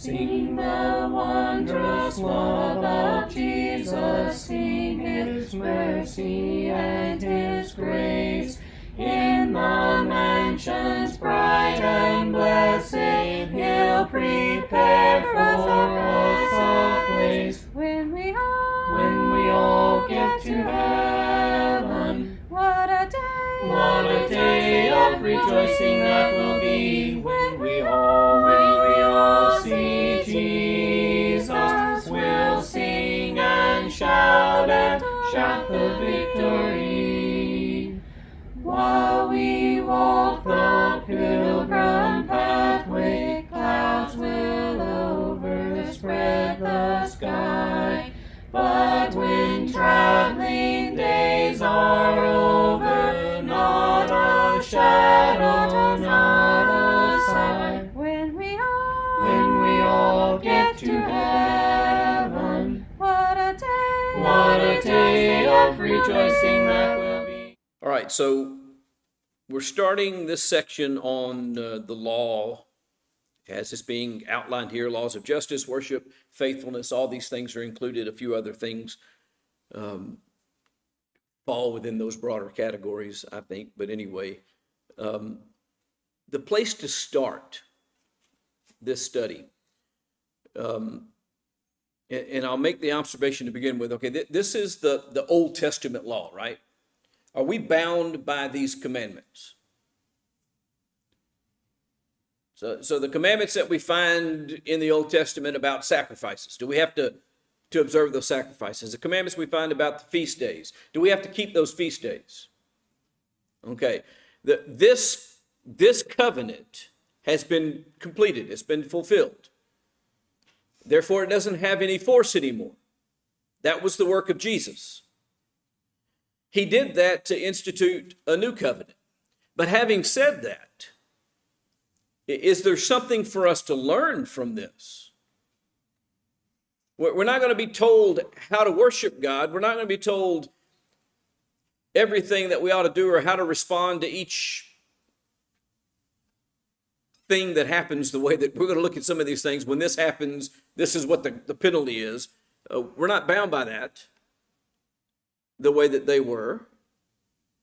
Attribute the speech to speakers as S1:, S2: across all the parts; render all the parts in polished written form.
S1: Sing the wondrous love of Jesus, sing His mercy and His grace. In the mansions bright and blessed, He'll prepare for us a place.
S2: When we
S1: all get to heaven,
S2: what a
S1: day of rejoicing that will be. When we all see Jesus, we'll sing and shout the victory. While we walk the pilgrim pathway, clouds will overspread the sky. But when traveling days are over, not a shadow, not a sign.
S2: When we
S1: all get to heaven,
S2: what a
S1: day of rejoicing that will be.
S3: All right, so we're starting this section on the law as it's being outlined here. Laws of justice, worship, faithfulness, all these things are included. A few other things fall within those broader categories, I think. But anyway, the place to start this study, and I'll make the observation to begin with. Okay, this is the Old Testament law, right? Are we bound by these commandments? So the commandments that we find in the Old Testament about sacrifices, do we have to observe those sacrifices? The commandments we find about the feast days, do we have to keep those feast days? Okay, this covenant has been completed. It's been fulfilled. Therefore, it doesn't have any force anymore. That was the work of Jesus. He did that to institute a new covenant. But having said that, is there something for us to learn from this? We're not going to be told how to worship God. We're not going to be told everything that we ought to do or how to respond to each thing that happens the way that we're going to look at some of these things. When this happens, this is what the penalty is. We're not bound by that the way that they were.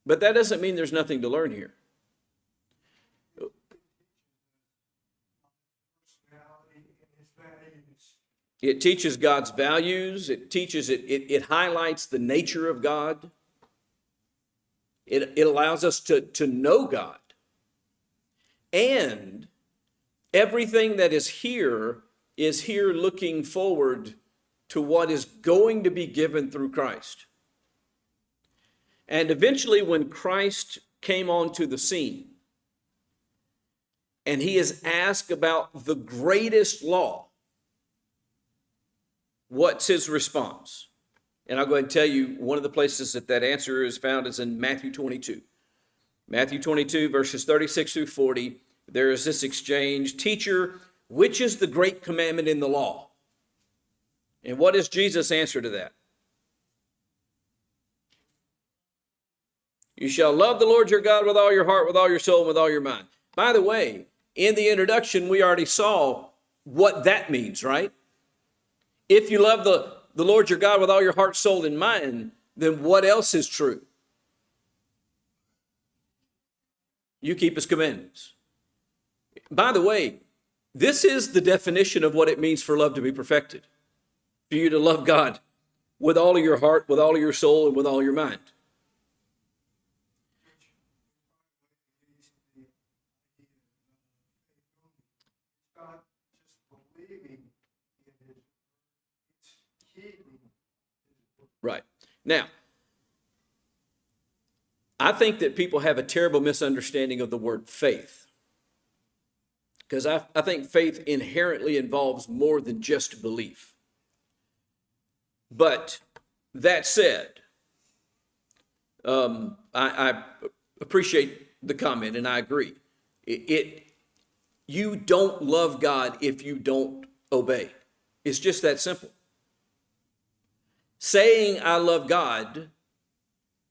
S3: But that doesn't mean there's nothing to learn here. It teaches God's values. It teaches it highlights the nature of God. It allows us to know God. And everything that is here looking forward to what is going to be given through Christ. And eventually, when Christ came onto the scene, and he is asked about the greatest law, what's his response? And I'll go ahead and tell you one of the places that answer is found is in Matthew 22. Matthew 22, verses 36 through 40, there is this exchange. Teacher, which is the great commandment in the law? And what is Jesus' answer to that? You shall love the Lord your God with all your heart, with all your soul, and with all your mind. By the way, in the introduction, we already saw what that means, right? If you love the Lord your God with all your heart, soul, and mind, then what else is true? You keep his commandments. By the way, this is the definition of what it means for love to be perfected. For you to love God with all of your heart, with all of your soul, and with all your mind. Right. Now, I think that people have a terrible misunderstanding of the word faith. Because I think faith inherently involves more than just belief. But that said, I appreciate the comment and I agree. You don't love God if you don't obey. It's just that simple. Saying I love God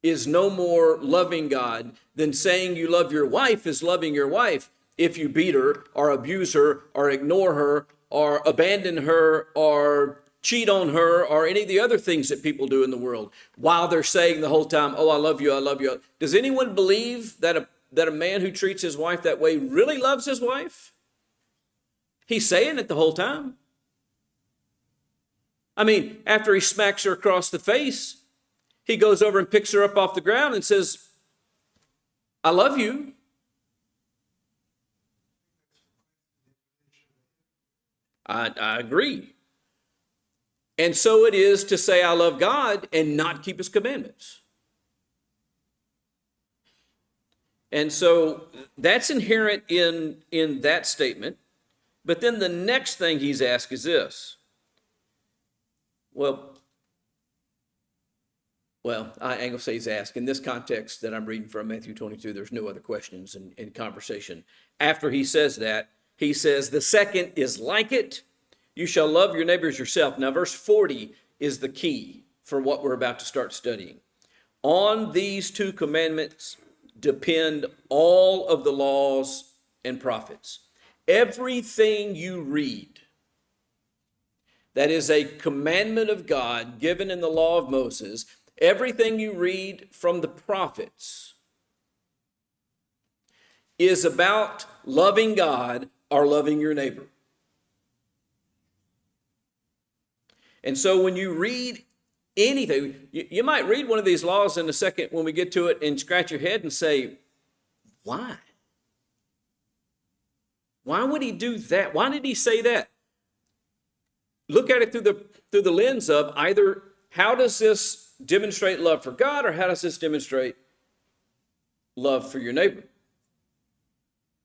S3: is no more loving God than saying you love your wife is loving your wife if you beat her or abuse her or ignore her or abandon her or cheat on her or any of the other things that people do in the world while they're saying the whole time, oh, I love you, I love you. Does anyone believe that a man who treats his wife that way really loves his wife? He's saying it the whole time. I mean, after he smacks her across the face, he goes over and picks her up off the ground and says, I love you. I agree. And so it is to say I love God and not keep his commandments. And so that's inherent in that statement. But then the next thing he's asked is this. Well, I ain't gonna say he's asked. In this context that I'm reading from Matthew 22, there's no other questions in conversation. After he says that, he says, the second is like it. You shall love your neighbor as yourself. Now, verse 40 is the key for what we're about to start studying. On these two commandments depend all of the laws and prophets. Everything you read that is a commandment of God given in the law of Moses, everything you read from the prophets is about loving God or loving your neighbor. And so when you read anything, you might read one of these laws in a second when we get to it and scratch your head and say, why? Why would he do that? Why did he say that? Look at it through the lens of either how does this demonstrate love for God or how does this demonstrate love for your neighbor?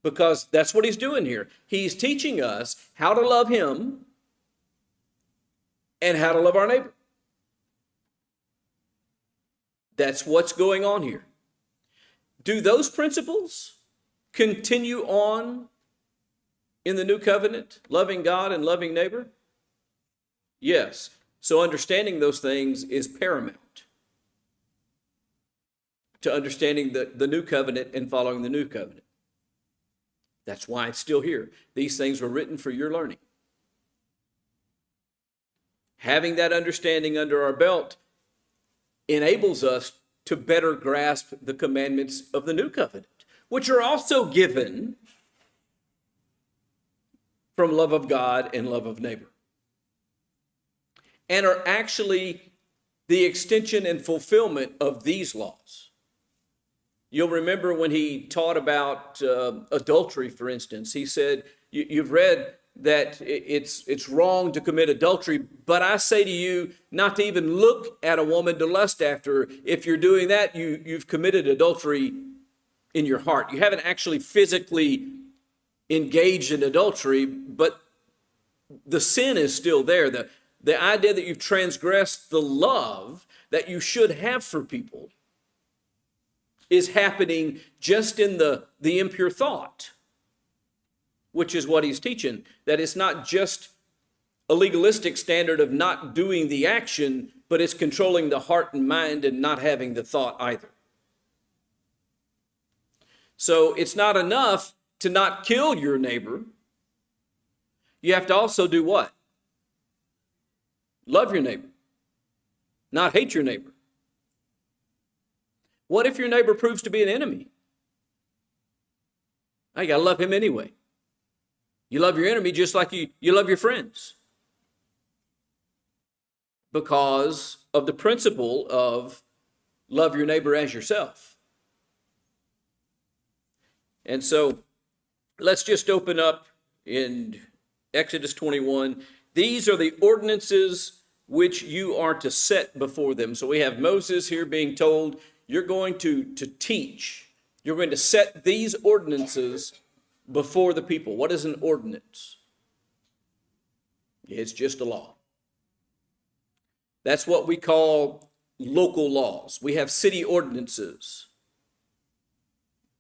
S3: Because that's what he's doing here. He's teaching us how to love him and how to love our neighbor. That's what's going on here. Do those principles continue on in the new covenant, loving God and loving neighbor? Yes. So understanding those things is paramount to understanding the new covenant and following the new covenant. That's why it's still here. These things were written for your learning. Having that understanding under our belt enables us to better grasp the commandments of the new covenant, which are also given from love of God and love of neighbor, and are actually the extension and fulfillment of these laws. You'll remember when he taught about adultery, for instance, he said, you've read that it's wrong to commit adultery, but I say to you not to even look at a woman to lust after her. If you're doing that, you've committed adultery in your heart. You haven't actually physically engaged in adultery, but the sin is still there. The idea that you've transgressed the love that you should have for people is happening just in the impure thought, which is what he's teaching, that it's not just a legalistic standard of not doing the action, but it's controlling the heart and mind and not having the thought either. So it's not enough to not kill your neighbor. You have to also do what? Love your neighbor, not hate your neighbor. What if your neighbor proves to be an enemy? You got to love him anyway. You love your enemy just like you love your friends, because of the principle of love your neighbor as yourself. And so let's just open up in Exodus 21. These are the ordinances which you are to set before them. So we have Moses here being told, you're going to teach. You're going to set these ordinances before the people. What is an ordinance? It's just a law. That's what we call local laws. We have city ordinances.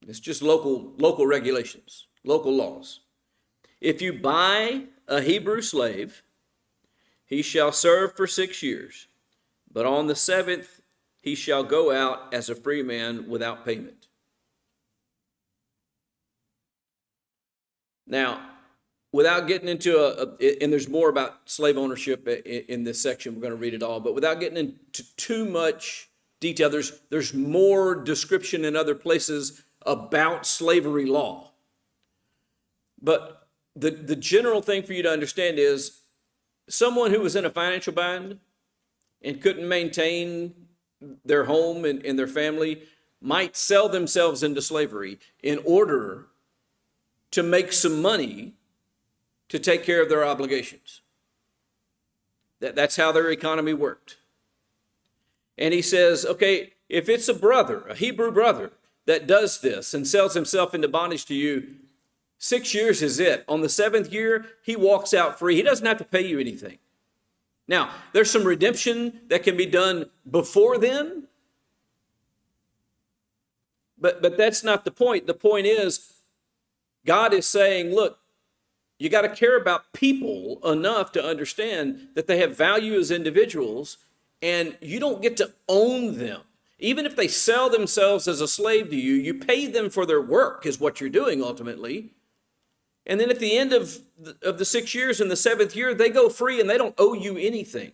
S3: It's just local regulations, local laws. If you buy a Hebrew slave, he shall serve for 6 years, but on the seventh he shall go out as a free man without payment. Now, without getting into and there's more about slave ownership in this section, we're going to read it all, but without getting into too much detail, there's more description in other places about slavery law. But the general thing for you to understand is someone who was in a financial bind and couldn't maintain their home and their family might sell themselves into slavery in order to make some money to take care of their obligations. That's how their economy worked. And he says, okay, if it's a brother, a Hebrew brother, that does this and sells himself into bondage to you, 6 years is it. On the 7th year, he walks out free. He doesn't have to pay you anything. Now, there's some redemption that can be done before then, but that's not the point. The point is, God is saying, look, you got to care about people enough to understand that they have value as individuals, and you don't get to own them. Even if they sell themselves as a slave to you, you pay them for their work is what you're doing ultimately. And then at the end of the 6 years, in the 7th year, they go free and they don't owe you anything.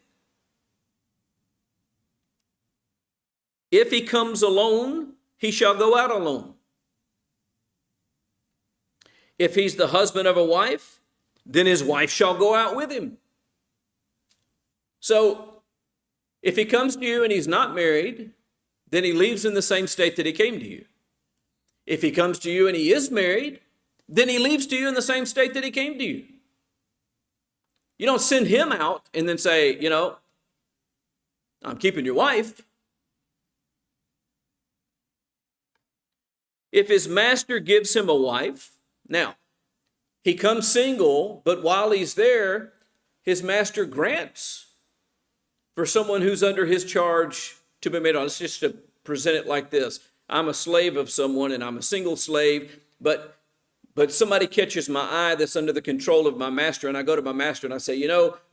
S3: If he comes alone, he shall go out alone. If he's the husband of a wife, then his wife shall go out with him. So if he comes to you and he's not married, then he leaves in the same state that he came to you. If he comes to you and he is married, then he leaves to you in the same state that he came to you. You don't send him out and then say, I'm keeping your wife. If his master gives him a wife, now, he comes single, but while he's there, his master grants for someone who's under his charge to be made on. Let's just to present it like this. I'm a slave of someone and I'm a single slave, but somebody catches my eye that's under the control of my master, and I go to my master and I say,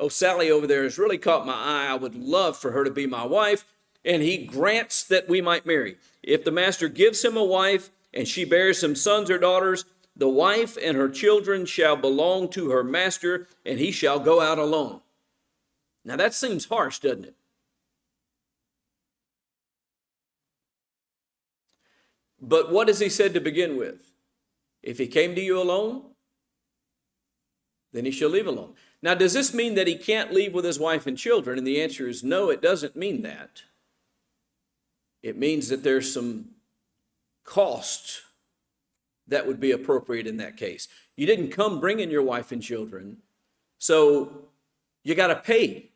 S3: Sally over there has really caught my eye. I would love for her to be my wife, and he grants that we might marry. If the master gives him a wife and she bears him sons or daughters, the wife and her children shall belong to her master, and he shall go out alone. Now that seems harsh, doesn't it? But what has he said to begin with? If he came to you alone, then he shall leave alone. Now, does this mean that he can't leave with his wife and children? And the answer is no, it doesn't mean that. It means that there's some cost that would be appropriate in that case. You didn't come bringing your wife and children, so you got to pay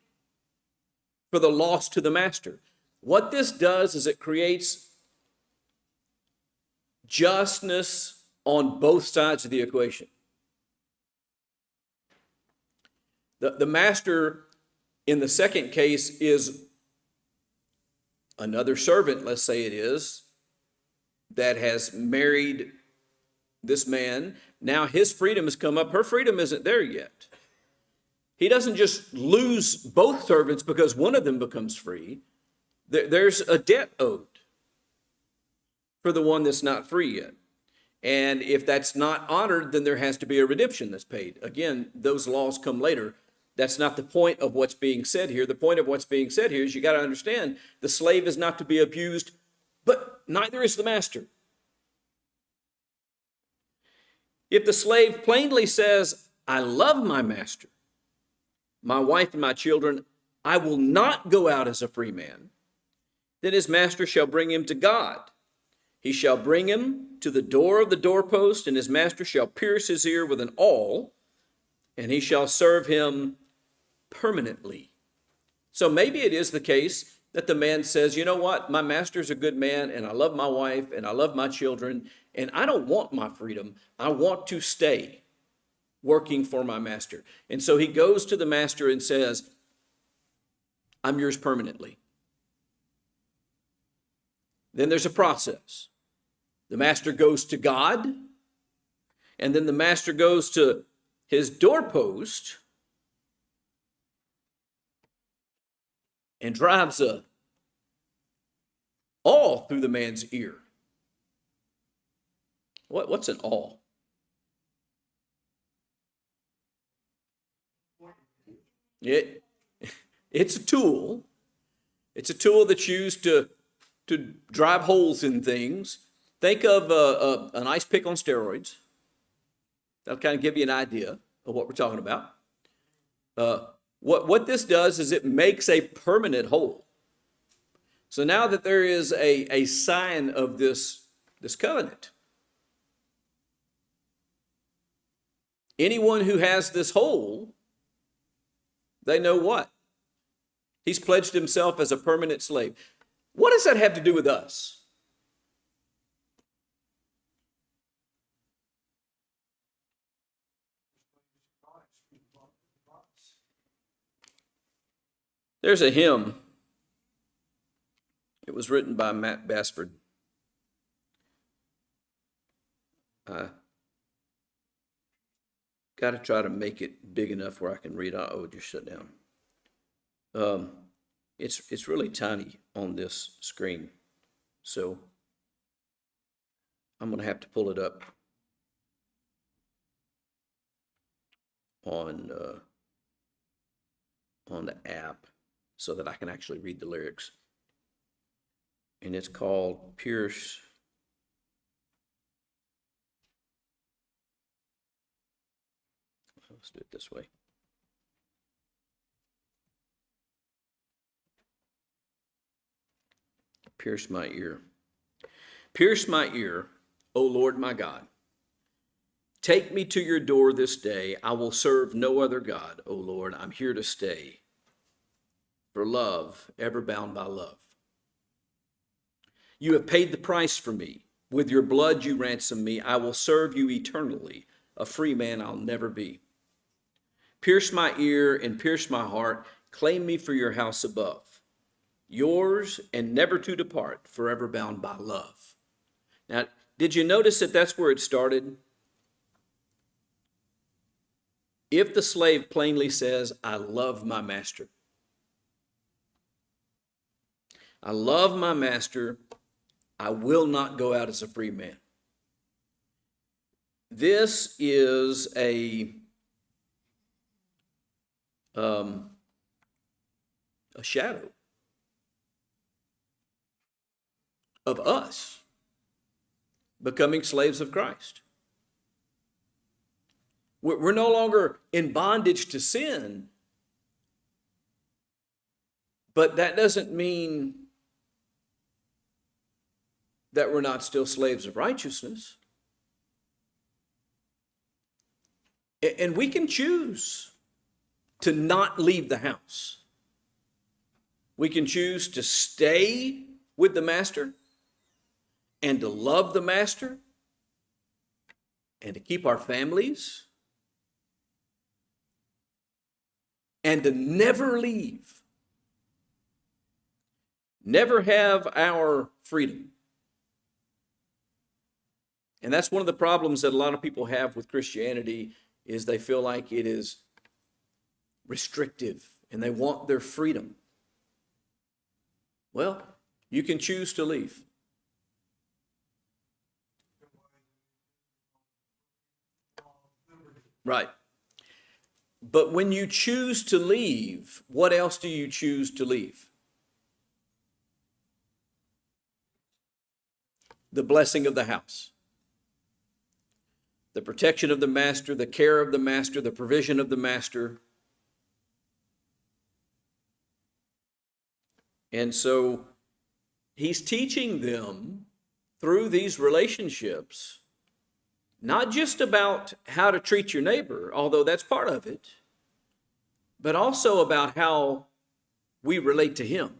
S3: for the loss to the master. What this does is it creates justness on both sides of the equation. The master in the second case is another servant, let's say it is, that has married this man. Now his freedom has come up. Her freedom isn't there yet. He doesn't just lose both servants because one of them becomes free. There's a debt owed for the one that's not free yet. And if that's not honored, then there has to be a redemption that's paid. Again, those laws come later. That's not the point of what's being said here. The point of what's being said here is you got to understand the slave is not to be abused, but neither is the master. If the slave plainly says, I love my master, my wife and my children, I will not go out as a free man, then his master shall bring him to God. He shall bring him to the door of the doorpost, and his master shall pierce his ear with an awl, and he shall serve him permanently. So maybe it is the case that the man says, you know what, my master's a good man, and I love my wife, and I love my children, and I don't want my freedom. I want to stay working for my master. And so he goes to the master and says, I'm yours permanently. Then there's a process. The master goes to God, and then the master goes to his doorpost and drives a awl through the man's ear. What's an awl? It, it's a tool. It's a tool that's used to drive holes in things. Think of an ice pick on steroids. That'll kind of give you an idea of what we're talking about. What this does is it makes a permanent hole. So now that there is a sign of this covenant, anyone who has this hole, they know what? He's pledged himself as a permanent slave. What does that have to do with us? There's a hymn. It was written by Matt Basford. I got to try to make it big enough where I can read. Oh, just shut down. It's really tiny on this screen, so I'm going to have to pull it up on the app so that I can actually read the lyrics. And it's called Pierce. Let's do it this way. Pierce my ear. Pierce my ear, O Lord my God. Take me to your door this day. I will serve no other God, O Lord. I'm here to stay. For love, ever bound by love. You have paid the price for me. With your blood you ransom me. I will serve you eternally. A free man I'll never be. Pierce my ear and pierce my heart. Claim me for your house above. Yours and never to depart, forever bound by love. Now, did you notice that that's where it started? If the slave plainly says, I love my master. I love my master. I will not go out as a free man. This is a shadow of us becoming slaves of Christ. We're no longer in bondage to sin, but that doesn't mean that we're not still slaves of righteousness. And we can choose to not leave the house. We can choose to stay with the master and to love the master and to keep our families and to never leave. Never have our freedom. And that's one of the problems that a lot of people have with Christianity is they feel like it is restrictive and they want their freedom. Well, you can choose to leave. Right. But when you choose to leave, what else do you choose to leave? The blessing of the house. The protection of the master, the care of the master, the provision of the master. And so he's teaching them through these relationships, not just about how to treat your neighbor, although that's part of it, but also about how we relate to him.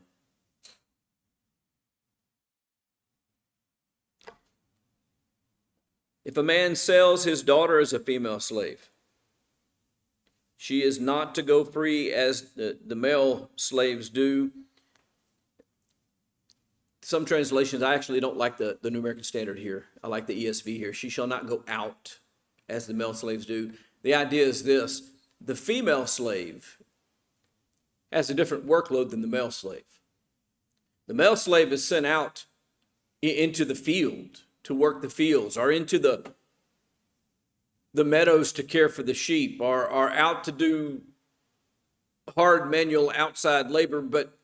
S3: If a man sells his daughter as a female slave, she is not to go free as the male slaves do. Some translations, I actually don't like the New American Standard here. I like the ESV here. She shall not go out as the male slaves do. The idea is this: the female slave has a different workload than the male slave. The male slave is sent out into the field to work the fields, or into the meadows to care for the sheep, or out to do hard manual outside labor, but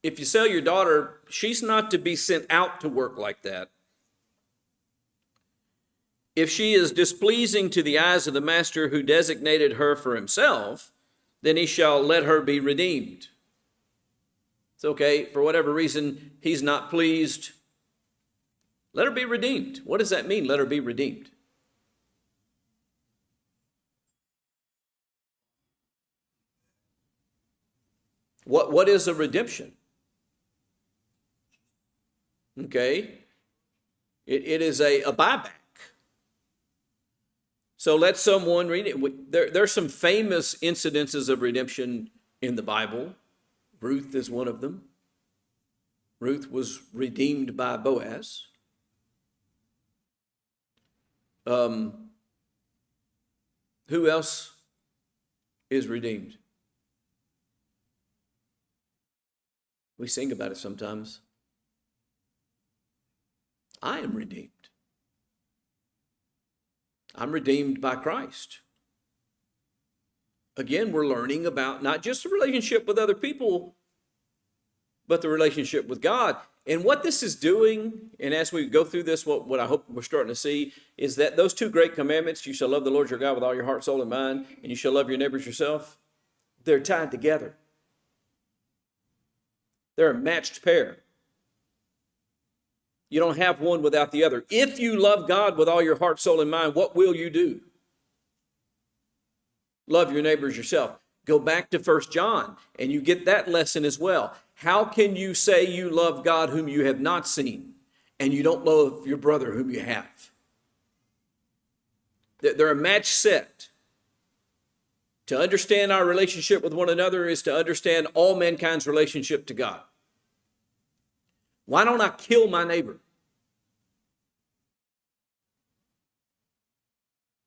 S3: if you sell your daughter, she's not to be sent out to work like that. If she is displeasing to the eyes of the master who designated her for himself, then he shall let her be redeemed. It's okay, for whatever reason, he's not pleased. Let her be redeemed. What does that mean, let her be redeemed? What is a redemption? Okay, it is a buyback. So let someone read it. There's some famous incidences of redemption in the Bible. Ruth is one of them. Ruth was redeemed by Boaz. Who else is redeemed? We sing about it sometimes. I am redeemed. I'm redeemed by Christ. Again, we're learning about not just the relationship with other people, but the relationship with God. And what this is doing, and as we go through this, what I hope we're starting to see, is that those two great commandments, you shall love the Lord your God with all your heart, soul, and mind, and you shall love your neighbors yourself, they're tied together. They're a matched pair. You don't have one without the other. If you love God with all your heart, soul, and mind, what will you do? Love your neighbors yourself. Go back to 1 John, and you get that lesson as well. How can you say you love God whom you have not seen, and you don't love your brother whom you have? They're a match set. To understand our relationship with one another is to understand all mankind's relationship to God. Why don't I kill my neighbor?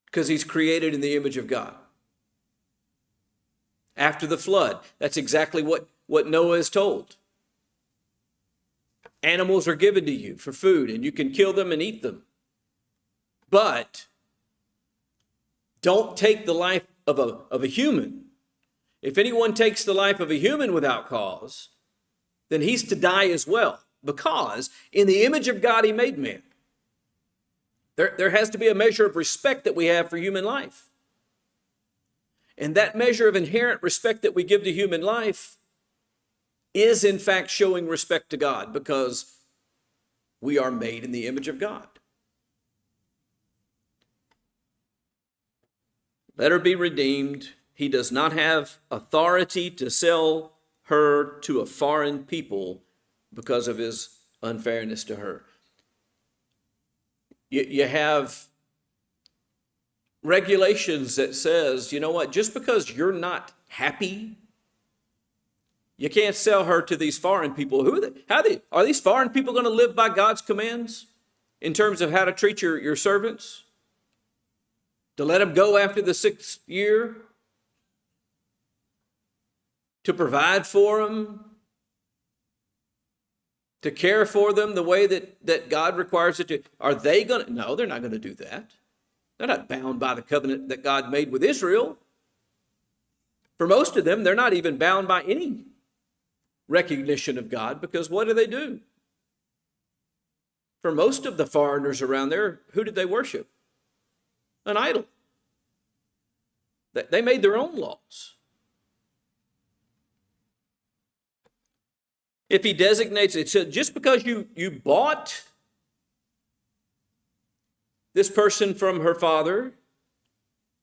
S3: Because he's created in the image of God. After the flood, that's exactly what Noah is told. Animals are given to you for food, and you can kill them and eat them. But don't take the life of a human. If anyone takes the life of a human without cause, then he's to die as well. Because in the image of God, he made man. There has to be a measure of respect that we have for human life. And that measure of inherent respect that we give to human life is in fact showing respect to God, because we are made in the image of God. Let her be redeemed. He does not have authority to sell her to a foreign people because of his unfairness to her. You have regulations that says, you know what, just because you're not happy, you can't sell her to these foreign people. Are these foreign people going to live by God's commands in terms of how to treat your servants? To let them go after the 6th year? To provide for them? To care for them the way that God requires it to? Are they going to? No, they're not going to do that. They're not bound by the covenant that God made with Israel. For most of them, they're not even bound by any recognition of God, because what do? For most of the foreigners around there, who did they worship? An idol. They made their own laws. If he designates it, so just because you bought this person from her father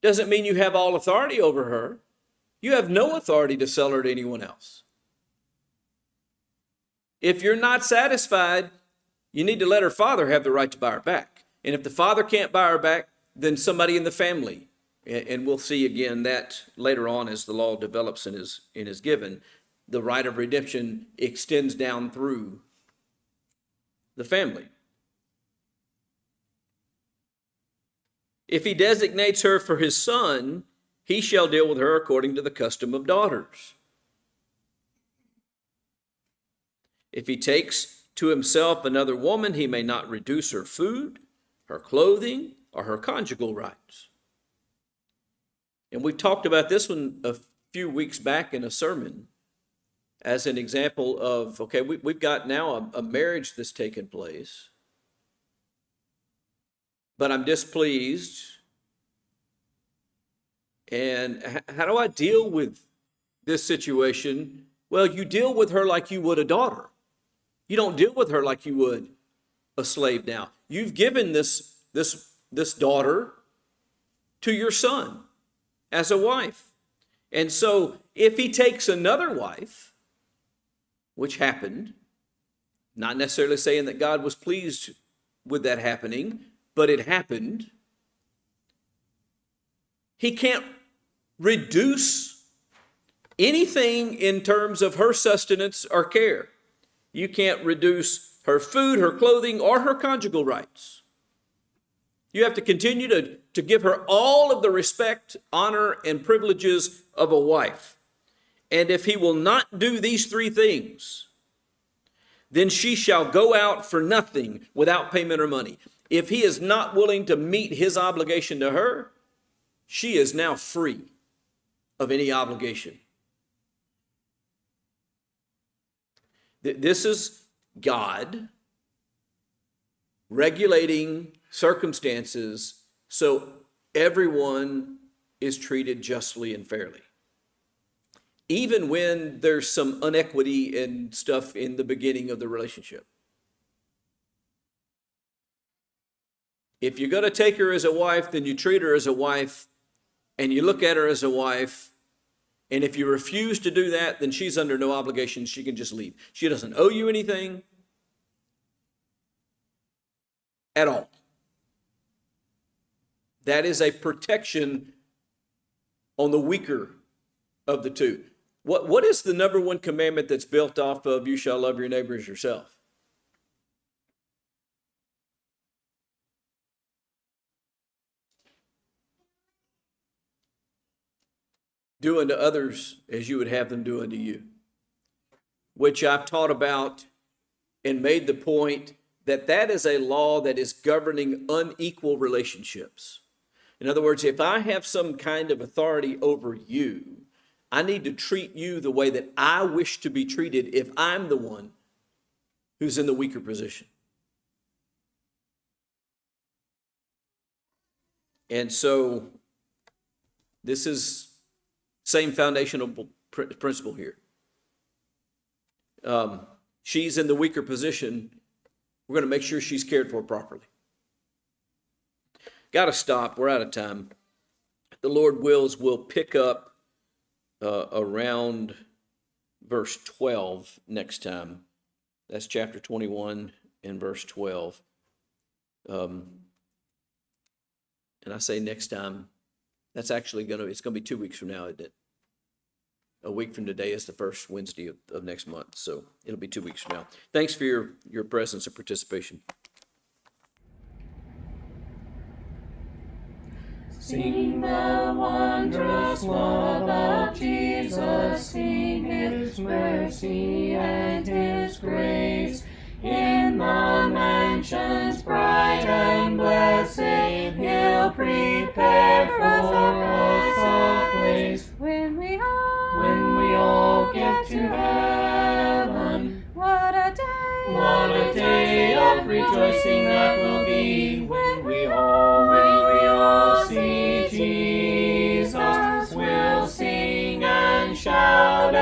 S3: doesn't mean you have all authority over her. You have no authority to sell her to anyone else. If you're not satisfied, you need to let her father have the right to buy her back. And if the father can't buy her back, then somebody in the family. And we'll see again that later on as the law develops and is given. The right of redemption extends down through the family. If he designates her for his son, he shall deal with her according to the custom of daughters. If he takes to himself another woman, he may not reduce her food, her clothing, or her conjugal rights. And we've talked about this one a few weeks back in a sermon as an example of, okay, we've got now a marriage that's taken place, but I'm displeased. And how do I deal with this situation? Well, you deal with her like you would a daughter. You don't deal with her like you would a slave now. You've given this daughter to your son as a wife. And so if he takes another wife, which happened, not necessarily saying that God was pleased with that happening, but it happened, he can't reduce anything in terms of her sustenance or care. You can't reduce her food, her clothing, or her conjugal rights. You have to continue to give her all of the respect, honor, and privileges of a wife. And if he will not do these three things, then she shall go out for nothing without payment or money. If he is not willing to meet his obligation to her, she is now free of any obligation. This is God regulating circumstances so everyone is treated justly and fairly. Even when there's some inequity and stuff in the beginning of the relationship. If you're going to take her as a wife, then you treat her as a wife and you look at her as a wife. And if you refuse to do that, then she's under no obligation. She can just leave. She doesn't owe you anything at all. That is a protection on the weaker of the two. What is the number one commandment that's built off of you shall love your neighbor as yourself? Do unto others as you would have them do unto you, which I've taught about and made the point that that is a law that is governing unequal relationships. In other words, if I have some kind of authority over you, I need to treat you the way that I wish to be treated if I'm the one who's in the weaker position. And so this is same foundational principle here. She's in the weaker position. We're going to make sure she's cared for properly. Got to stop. We're out of time. The Lord wills, we'll pick up around verse 12 next time. That's chapter 21 and verse 12. And I say next time, that's actually it's going to be 2 weeks from now, isn't it? A week from today is the first Wednesday of next month, so it'll be 2 weeks from now. Thanks for your presence and participation.
S1: Sing the wondrous love of Jesus, sing his mercy and his grace. In the mansions bright and blessed, he'll prepare for us a place. When we all get to heaven, what a day of rejoicing that will be when we all see Jesus. We'll sing and shout